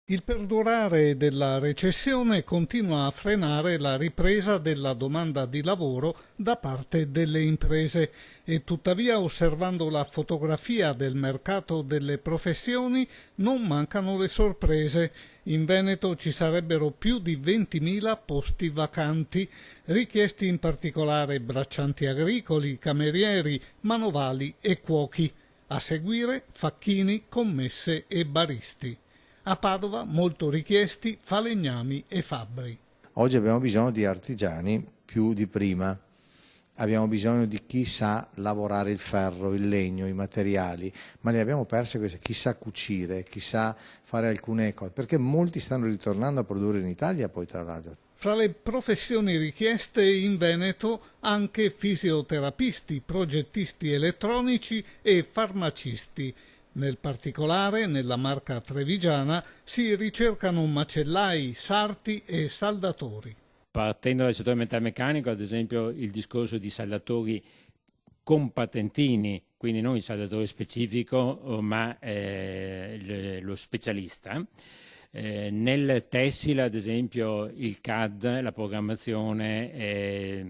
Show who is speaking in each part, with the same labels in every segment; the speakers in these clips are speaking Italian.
Speaker 1: Il perdurare della recessione continua a frenare la ripresa della domanda di lavoro da parte delle imprese e tuttavia, osservando la fotografia del mercato delle professioni, non mancano le sorprese. In Veneto ci sarebbero più di 20.000 posti vacanti, richiesti in particolare braccianti agricoli, camerieri, manovali e cuochi. A seguire facchini, commesse e baristi. A Padova molto richiesti falegnami e fabbri.
Speaker 2: Oggi abbiamo bisogno di artigiani più di prima, abbiamo bisogno di chi sa lavorare il ferro, il legno, i materiali, ma le abbiamo perse queste, chi sa cucire, chi sa fare alcune cose, perché molti stanno ritornando a produrre in Italia poi tra l'altro.
Speaker 1: Fra le professioni richieste in Veneto anche fisioterapisti, progettisti elettronici e farmacisti. Nel particolare, nella Marca trevigiana, si ricercano macellai, sarti e saldatori.
Speaker 3: Partendo dal settore metalmeccanico, ad esempio, il discorso di saldatori con patentini, quindi non il saldatore specifico, ma lo specialista. Nel tessile, ad esempio, il CAD, la programmazione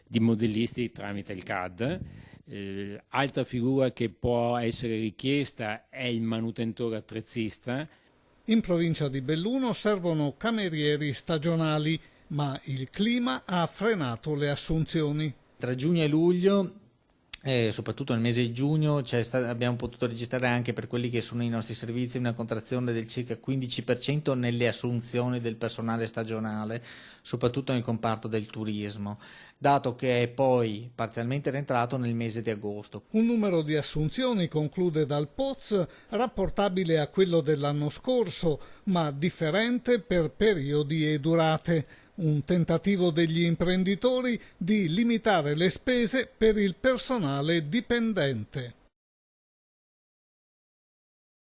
Speaker 3: di modellisti tramite il CAD. Altra figura che può essere richiesta è il manutentore attrezzista.
Speaker 1: In provincia di Belluno servono camerieri stagionali, ma il clima ha frenato le assunzioni.
Speaker 4: Tra giugno e luglio, soprattutto nel mese di giugno, abbiamo potuto registrare anche per quelli che sono i nostri servizi una contrazione del circa 15% nelle assunzioni del personale stagionale, soprattutto nel comparto del turismo, dato che è poi parzialmente rientrato nel mese di agosto.
Speaker 1: Un numero di assunzioni, conclude dal Poz, rapportabile a quello dell'anno scorso, ma differente per periodi e durate. Un tentativo degli imprenditori di limitare le spese per il personale dipendente.